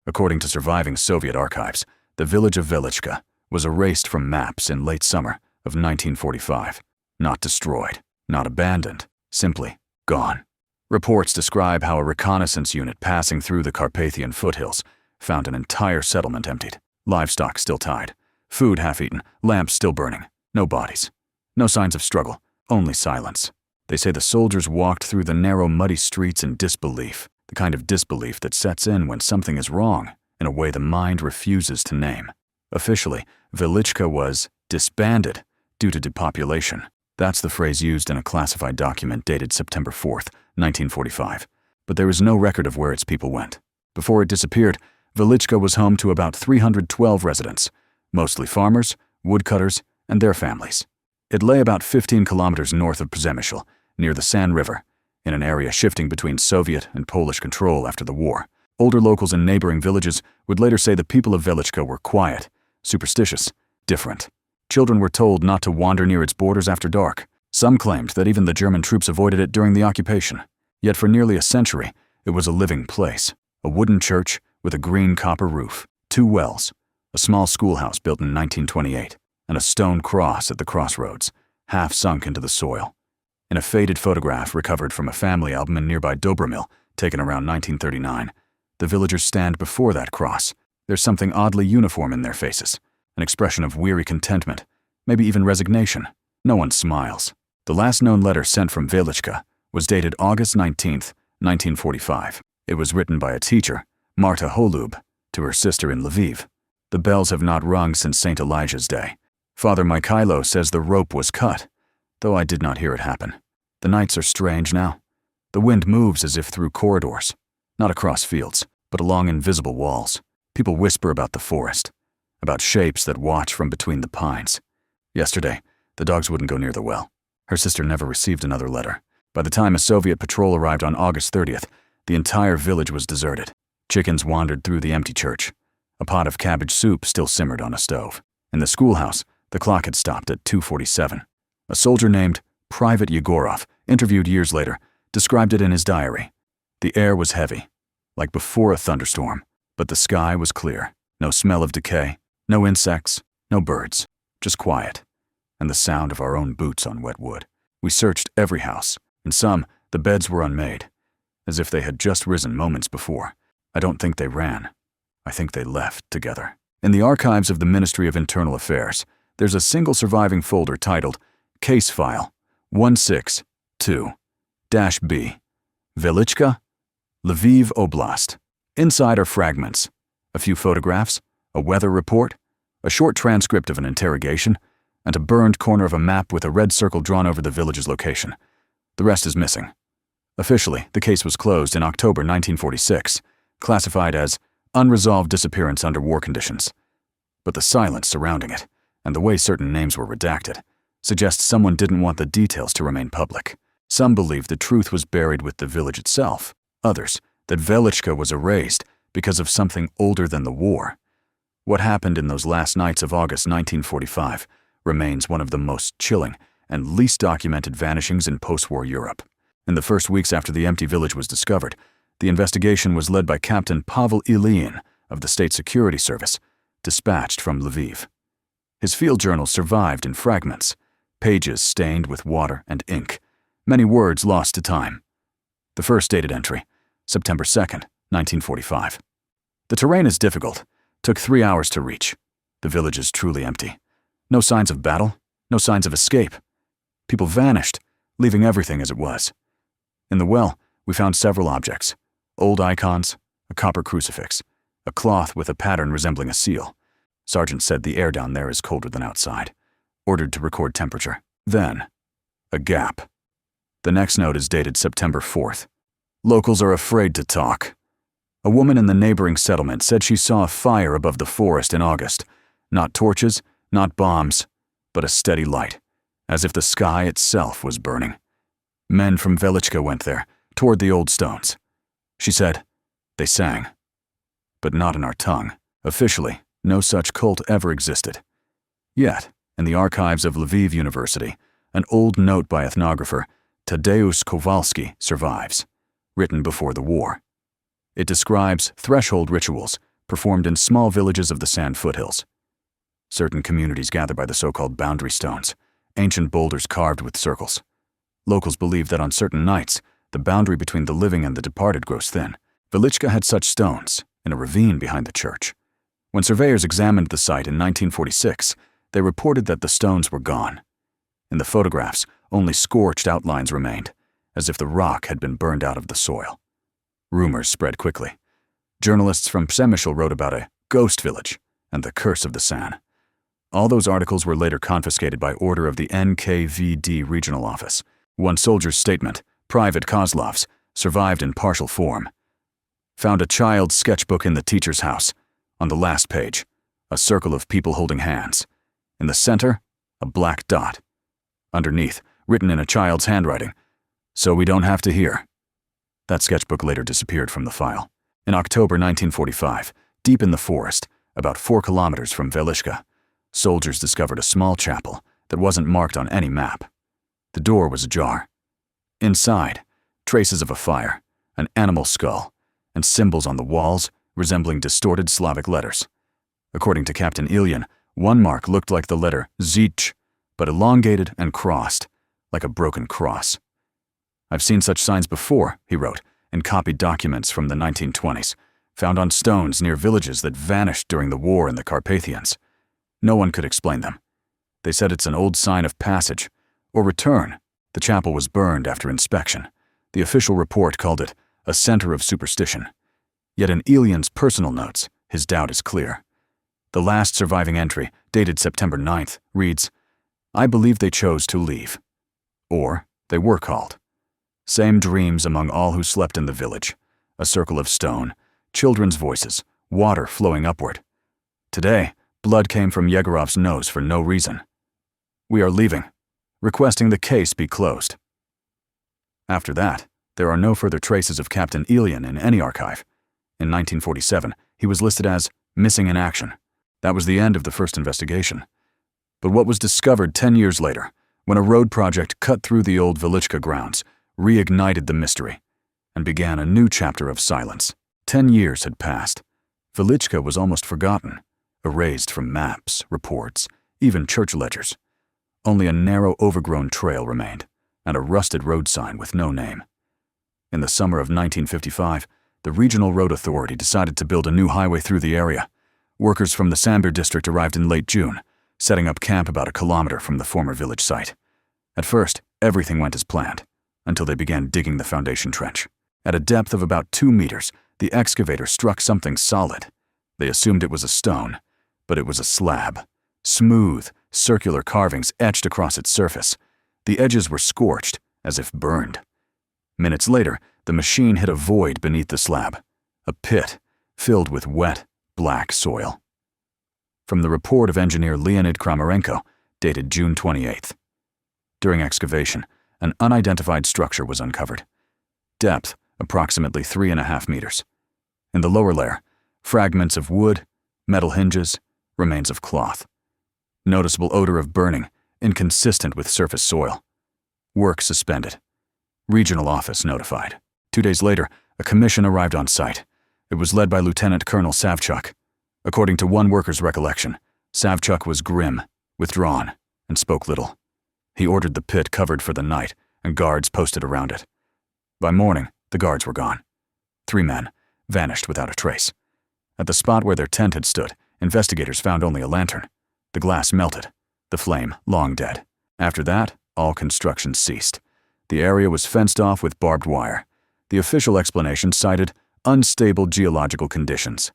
According to surviving Soviet archives, the village of Velichka was erased from maps in late summer of 1945. Not destroyed, not abandoned, simply gone. Reports describe how a reconnaissance unit passing through the Carpathian foothills found an entire settlement emptied, livestock still tied, food half-eaten, lamps still burning, no bodies. No signs of struggle, only silence. They say the soldiers walked through the narrow, muddy streets in disbelief, the kind of disbelief that sets in when something is wrong in a way the mind refuses to name. Officially, Velichka was disbanded due to depopulation. That's the phrase used in a classified document dated September 4th, 1945. But there is no record of where its people went. Before it disappeared, Velichka was home to about 312 residents, mostly farmers, woodcutters, and their families. It lay about 15 kilometers north of Przemysl, near the San River, in an area shifting between Soviet and Polish control after the war. Older locals in neighboring villages would later say the people of Velichka were quiet, superstitious, different. Children were told not to wander near its borders after dark. Some claimed that even the German troops avoided it during the occupation. Yet for nearly a century, it was a living place. A wooden church with a green copper roof, 2 wells, a small schoolhouse built in 1928, and a stone cross at the crossroads, half sunk into the soil. In a faded photograph recovered from a family album in nearby Dobromil, taken around 1939, the villagers stand before that cross. There's something oddly uniform in their faces, an expression of weary contentment, maybe even resignation. No one smiles. The last known letter sent from Velichka was dated August 19th, 1945. It was written by a teacher, Marta Holub, to her sister in Lviv. The bells have not rung since St. Elijah's Day. Father Mikhailo says the rope was cut, though I did not hear it happen. The nights are strange now. The wind moves as if through corridors, not across fields, but along invisible walls. People whisper about the forest, about shapes that watch from between the pines. Yesterday, the dogs wouldn't go near the well. Her sister never received another letter. By the time a Soviet patrol arrived on August 30th, the entire village was deserted. Chickens wandered through the empty church. A pot of cabbage soup still simmered on a stove. In the schoolhouse, the clock had stopped at 2:47. A soldier named Private Yegorov, interviewed years later, described it in his diary. The air was heavy, like before a thunderstorm, but the sky was clear. No smell of decay, no insects, no birds, just quiet, and the sound of our own boots on wet wood. We searched every house. In some, the beds were unmade, as if they had just risen moments before. I don't think they ran. I think they left together. In the archives of the Ministry of Internal Affairs, there's a single surviving folder titled Case File 162-B, Velichka, Lviv Oblast. Inside are fragments, a few photographs, a weather report, a short transcript of an interrogation, and a burned corner of a map with a red circle drawn over the village's location. The rest is missing. Officially, the case was closed in October 1946, classified as unresolved disappearance under war conditions. But the silence surrounding it, and the way certain names were redacted, suggests someone didn't want the details to remain public. Some believe the truth was buried with the village itself. Others, that Velichka was erased because of something older than the war. What happened in those last nights of August 1945 remains one of the most chilling and least documented vanishings in post-war Europe. In the first weeks after the empty village was discovered, the investigation was led by Captain Pavel Ilyin of the State Security Service, dispatched from Lviv. His field journal survived in fragments, pages stained with water and ink, many words lost to time. The first dated entry, September 2nd, 1945. The terrain is difficult, took 3 hours to reach. The village is truly empty. No signs of battle, no signs of escape. People vanished, leaving everything as it was. In the well, we found several objects, old icons, a copper crucifix, a cloth with a pattern resembling a seal. Sergeant said the air down there is colder than outside. Ordered to record temperature. Then, a gap. The next note is dated September 4th. Locals are afraid to talk. A woman in the neighboring settlement said she saw a fire above the forest in August. Not torches, not bombs, but a steady light, as if the sky itself was burning. Men from Velichka went there, toward the old stones. She said, they sang. But not in our tongue. Officially, no such cult ever existed. Yet, in the archives of Lviv University, an old note by ethnographer Tadeusz Kowalski survives, written before the war. It describes threshold rituals performed in small villages of the sand foothills. Certain communities gather by the so-called boundary stones, ancient boulders carved with circles. Locals believe that on certain nights, the boundary between the living and the departed grows thin. Velichka had such stones in a ravine behind the church. When surveyors examined the site in 1946, they reported that the stones were gone. In the photographs, only scorched outlines remained, as if the rock had been burned out of the soil. Rumors spread quickly. Journalists from Przemysl wrote about a ghost village and the curse of the San. All those articles were later confiscated by order of the NKVD regional office. One soldier's statement, Private Kozlov's, survived in partial form. Found a child's sketchbook in the teacher's house. On the last page, a circle of people holding hands. In the center, a black dot. Underneath, written in a child's handwriting, "So we don't have to hear." That sketchbook later disappeared from the file. In October 1945, deep in the forest, about 4 kilometers from Velichka, soldiers discovered a small chapel that wasn't marked on any map. The door was ajar. Inside, traces of a fire, an animal skull, and symbols on the walls resembling distorted Slavic letters. According to Captain Ilyin, one mark looked like the letter Zich, but elongated and crossed, like a broken cross. "I've seen such signs before," he wrote, in copied documents from the 1920s, found on stones near villages that vanished during the war in the Carpathians. No one could explain them. They said it's an old sign of passage or return. The chapel was burned after inspection. The official report called it a center of superstition. Yet in Ilyin's personal notes, his doubt is clear. The last surviving entry, dated September 9th, reads, "I believe they chose to leave." Or, they were called. Same dreams among all who slept in the village. A circle of stone, children's voices, water flowing upward. Today, blood came from Yegorov's nose for no reason. "We are leaving, requesting the case be closed." After that, there are no further traces of Captain Ilyin in any archive. In 1947, he was listed as missing in action. That was the end of the first investigation. But what was discovered 10 years later, when a road project cut through the old Velichka grounds, reignited the mystery, and began a new chapter of silence. 10 years had passed. Velichka was almost forgotten, erased from maps, reports, even church ledgers. Only a narrow, overgrown trail remained, and a rusted road sign with no name. In the summer of 1955, the Regional Road Authority decided to build a new highway through the area. Workers from the Sambir district arrived in late June, setting up camp about a kilometer from the former village site. At first, everything went as planned, until they began digging the foundation trench. At a depth of about 2 meters, the excavator struck something solid. They assumed it was a stone, but it was a slab. Smooth, circular carvings etched across its surface. The edges were scorched, as if burned. Minutes later, the machine hit a void beneath the slab, a pit filled with wet, black soil. From the report of engineer Leonid Kramarenko, dated June 28th. During excavation, an unidentified structure was uncovered. Depth, approximately 3.5 meters. In the lower layer, fragments of wood, metal hinges, remains of cloth. Noticeable odor of burning, inconsistent with surface soil. Work suspended. Regional office notified. 2 days later, a commission arrived on site. It was led by Lieutenant Colonel Savchuk. According to one worker's recollection, Savchuk was grim, withdrawn, and spoke little. He ordered the pit covered for the night and guards posted around it. By morning, the guards were gone. 3 men vanished without a trace. At the spot where their tent had stood, investigators found only a lantern. The glass melted, the flame long dead. After that, all construction ceased. The area was fenced off with barbed wire. The official explanation cited unstable geological conditions.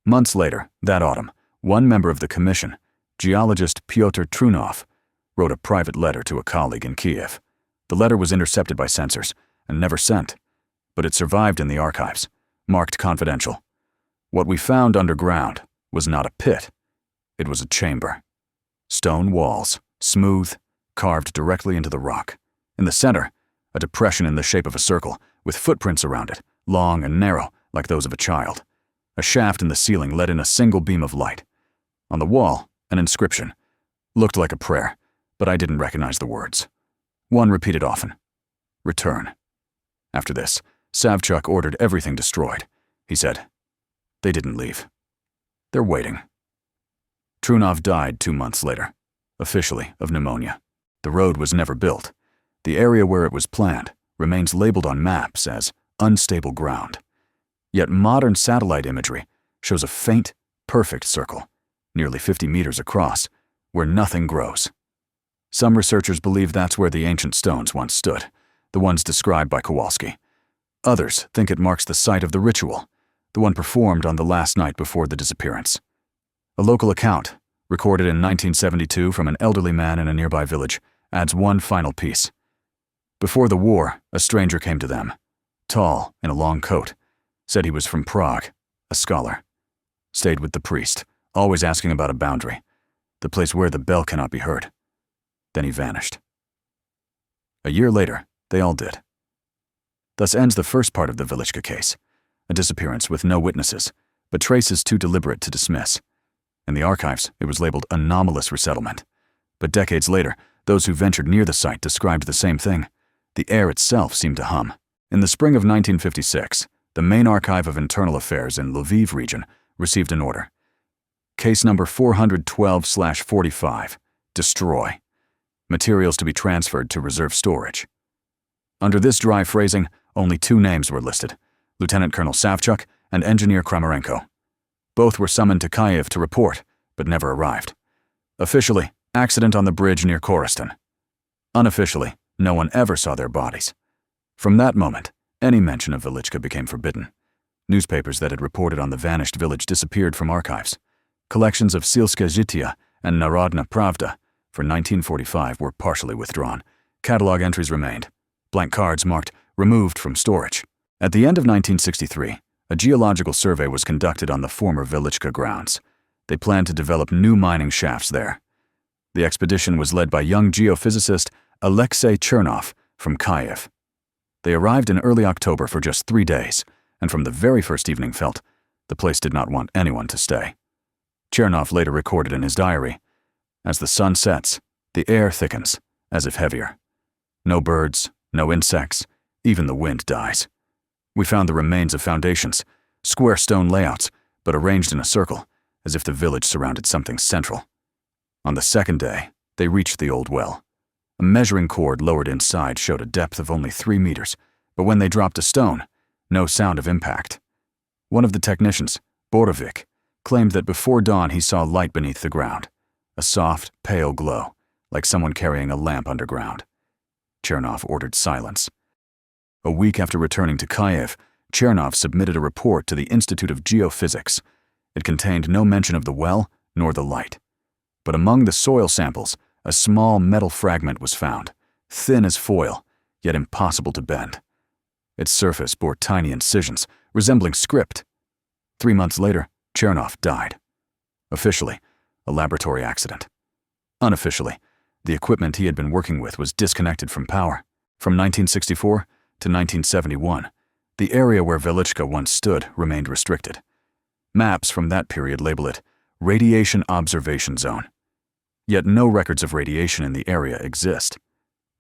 Months later, that autumn, one member of the commission, geologist Pyotr Trunov, wrote a private letter to a colleague in Kiev. The letter was intercepted by censors and never sent, but it survived in the archives, marked confidential. What we found underground was not a pit. It was a chamber. Stone walls, smooth, carved directly into the rock. In the center, a depression in the shape of a circle, with footprints around it, long and narrow, like those of a child. A shaft in the ceiling let in a single beam of light. On the wall, an inscription. Looked like a prayer, but I didn't recognize the words. One repeated often. Return. After this, Savchuk ordered everything destroyed. He said, They didn't leave. They're waiting. Trunov died 2 months later, officially of pneumonia. The road was never built. The area where it was planned remains labeled on maps as unstable ground. Yet modern satellite imagery shows a faint, perfect circle, nearly 50 meters across, where nothing grows. Some researchers believe that's where the ancient stones once stood, the ones described by Kowalski. Others think it marks the site of the ritual, the one performed on the last night before the disappearance. A local account, recorded in 1972 from an elderly man in a nearby village, adds one final piece. Before the war, a stranger came to them, tall, in a long coat, said he was from Prague, a scholar. Stayed with the priest, always asking about a boundary, the place where the bell cannot be heard. Then he vanished. A year later, they all did. Thus ends the first part of the Velichka case, a disappearance with no witnesses, but traces too deliberate to dismiss. In the archives, it was labeled anomalous resettlement. But decades later, those who ventured near the site described the same thing. The air itself seemed to hum. In the spring of 1956, the main archive of internal affairs in Lviv region received an order. Case number 412/45, destroy. Materials to be transferred to reserve storage. Under this dry phrasing, only 2 names were listed, Lieutenant Colonel Savchuk and Engineer Kramarenko. Both were summoned to Kyiv to report, but never arrived. Officially, accident on the bridge near Korostan. Unofficially, no one ever saw their bodies. From that moment, any mention of Velichka became forbidden. Newspapers that had reported on the vanished village disappeared from archives. Collections of Sielska Zhitia and Narodna Pravda for 1945 were partially withdrawn. Catalog entries remained. Blank cards marked removed from storage. At the end of 1963, a geological survey was conducted on the former Velichka grounds. They planned to develop new mining shafts there. The expedition was led by young geophysicist Alexei Chernov from Kyiv. They arrived in early October for just 3 days, and from the very first evening felt the place did not want anyone to stay. Chernov later recorded in his diary, "As the sun sets, the air thickens, as if heavier. No birds, no insects, even the wind dies. We found the remains of foundations, square stone layouts, but arranged in a circle, as if the village surrounded something central. On the second day, they reached the old well. A measuring cord lowered inside showed a depth of only 3 meters, but when they dropped a stone, no sound of impact. One of the technicians, Borovik, claimed that before dawn he saw light beneath the ground, a soft, pale glow, like someone carrying a lamp underground. Chernov ordered silence. A week after returning to Kyiv, Chernov submitted a report to the Institute of Geophysics. It contained no mention of the well nor the light. But among the soil samples, a small metal fragment was found, thin as foil, yet impossible to bend. Its surface bore tiny incisions, resembling script. 3 months later, Chernov died. Officially, a laboratory accident. Unofficially, the equipment he had been working with was disconnected from power. From 1964 to 1971, the area where Velichka once stood remained restricted. Maps from that period label it Radiation Observation Zone. Yet no records of radiation in the area exist.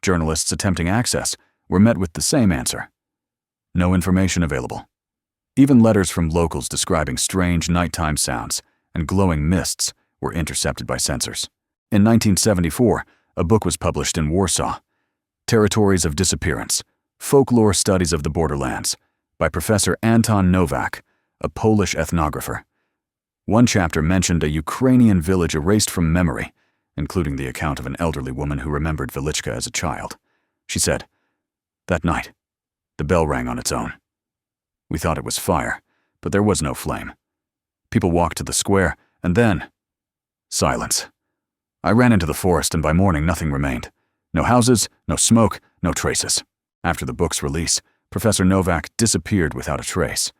Journalists attempting access were met with the same answer. No information available. Even letters from locals describing strange nighttime sounds and glowing mists were intercepted by censors. In 1974, a book was published in Warsaw, Territories of Disappearance, Folklore Studies of the Borderlands, by Professor Anton Nowak, a Polish ethnographer. One chapter mentioned a Ukrainian village erased from memory, including the account of an elderly woman who remembered Velichka as a child. She said, "That night, the bell rang on its own. We thought it was fire, but there was no flame. People walked to the square, and then silence. I ran into the forest, and by morning nothing remained. No houses, no smoke, no traces." After the book's release, Professor Novak disappeared without a trace.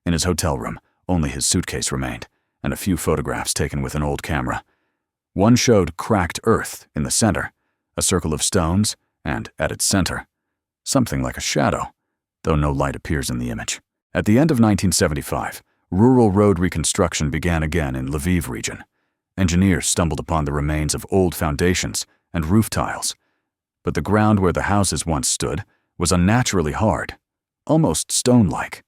In his hotel room, only his suitcase remained, and a few photographs taken with an old camera. One showed cracked earth in the center, a circle of stones, and at its center, something like a shadow, though no light appears in the image. At the end of 1975, rural road reconstruction began again in Lviv region. Engineers stumbled upon the remains of old foundations and roof tiles, but the ground where the houses once stood was unnaturally hard, almost stone-like.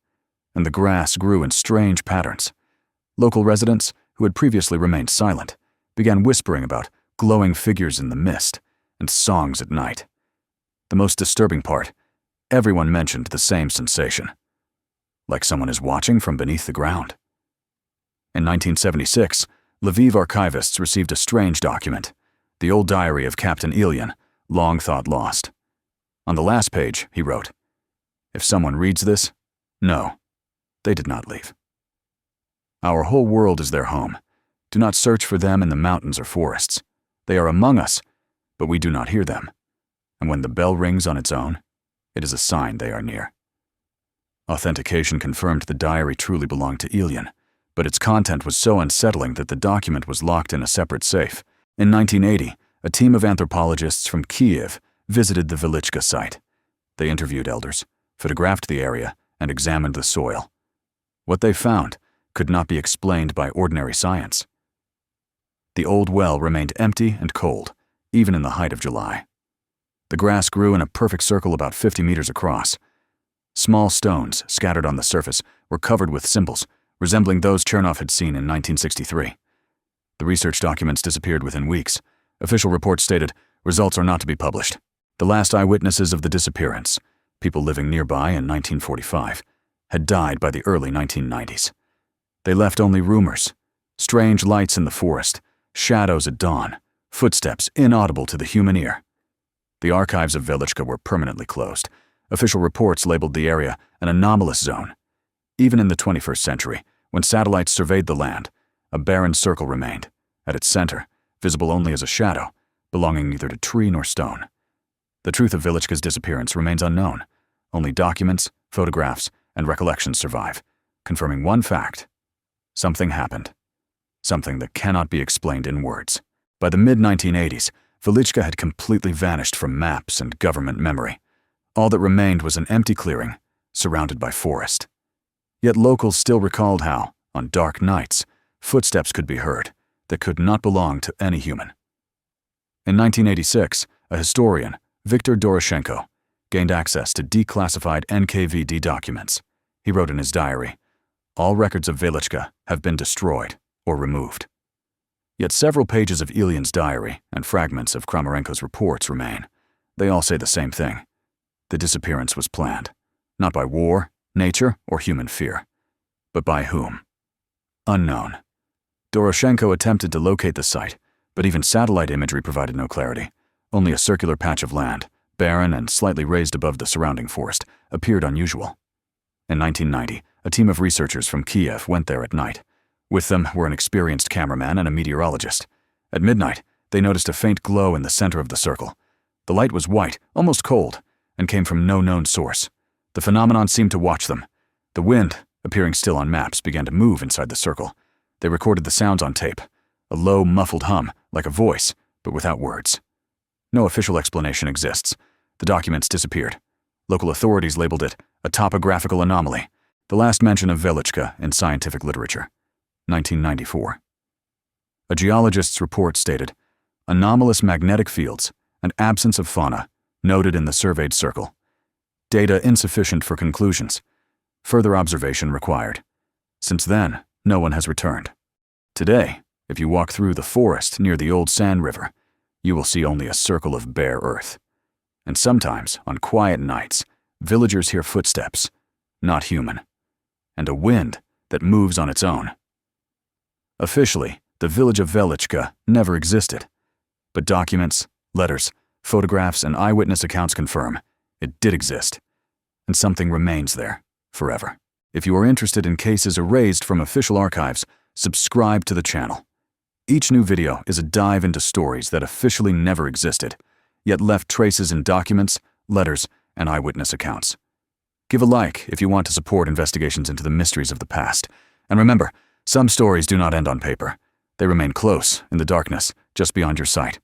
and the grass grew in strange patterns. Local residents, who had previously remained silent, began whispering about glowing figures in the mist and songs at night. The most disturbing part, everyone mentioned the same sensation, like someone is watching from beneath the ground. In 1976, Lviv archivists received a strange document, the old diary of Captain Ilyin, long thought lost. On the last page, he wrote, "If someone reads this, no, they did not leave. Our whole world is their home. Do not search for them in the mountains or forests. They are among us, but we do not hear them. And when the bell rings on its own, it is a sign they are near." Authentication confirmed the diary truly belonged to Ilyin, but its content was so unsettling that the document was locked in a separate safe. In 1980, a team of anthropologists from Kiev visited the Velichka site. They interviewed elders, photographed the area, and examined the soil. What they found could not be explained by ordinary science. The old well remained empty and cold, even in the height of July. The grass grew in a perfect circle about 50 meters across. Small stones scattered on the surface were covered with symbols, resembling those Chernov had seen in 1963. The research documents disappeared within weeks. Official reports stated, results are not to be published. The last eyewitnesses of the disappearance, people living nearby in 1945, had died by the early 1990s. They left only rumors, strange lights in the forest, shadows at dawn, footsteps inaudible to the human ear. The archives of Velichka were permanently closed. Official reports labeled the area an anomalous zone. Even in the 21st century, when satellites surveyed the land, a barren circle remained, at its center, visible only as a shadow, belonging neither to tree nor stone. The truth of Velichka's disappearance remains unknown. Only documents, photographs, and recollections survive, confirming one fact. Something happened. Something that cannot be explained in words. By the mid-1980s, Velichka had completely vanished from maps and government memory. All that remained was an empty clearing, surrounded by forest. Yet locals still recalled how, on dark nights, footsteps could be heard that could not belong to any human. In 1986, a historian, Viktor Doroshenko, gained access to declassified NKVD documents. He wrote in his diary, "All records of Velichka have been destroyed or removed." Yet several pages of Ilyin's diary and fragments of Kramarenko's reports remain. They all say the same thing. The disappearance was planned, not by war, nature, or human fear, but by whom? Unknown. Doroshenko attempted to locate the site, but even satellite imagery provided no clarity. Only a circular patch of land, barren and slightly raised above the surrounding forest, appeared unusual. In 1990, a team of researchers from Kiev went there at night. With them were an experienced cameraman and a meteorologist. At midnight, they noticed a faint glow in the center of the circle. The light was white, almost cold, and came from no known source. The phenomenon seemed to watch them. The wind, appearing still on maps, began to move inside the circle. They recorded the sounds on tape, a low, muffled hum, like a voice, but without words. No official explanation exists. The documents disappeared. Local authorities labeled it a topographical anomaly, the last mention of Velichka in scientific literature. 1994. A geologist's report stated, anomalous magnetic fields and absence of fauna noted in the surveyed circle. Data insufficient for conclusions. Further observation required. Since then, no one has returned. Today, if you walk through the forest near the old San River, you will see only a circle of bare earth. And sometimes, on quiet nights, villagers hear footsteps, not human, and a wind that moves on its own. Officially, the village of Velichka never existed, but documents, letters, photographs, and eyewitness accounts confirm it did exist, and something remains there forever. If you are interested in cases erased from official archives, subscribe to the channel. Each new video is a dive into stories that officially never existed, yet left traces in documents, letters, and eyewitness accounts. Give a like if you want to support investigations into the mysteries of the past. And remember, some stories do not end on paper. They remain close in the darkness, just beyond your sight.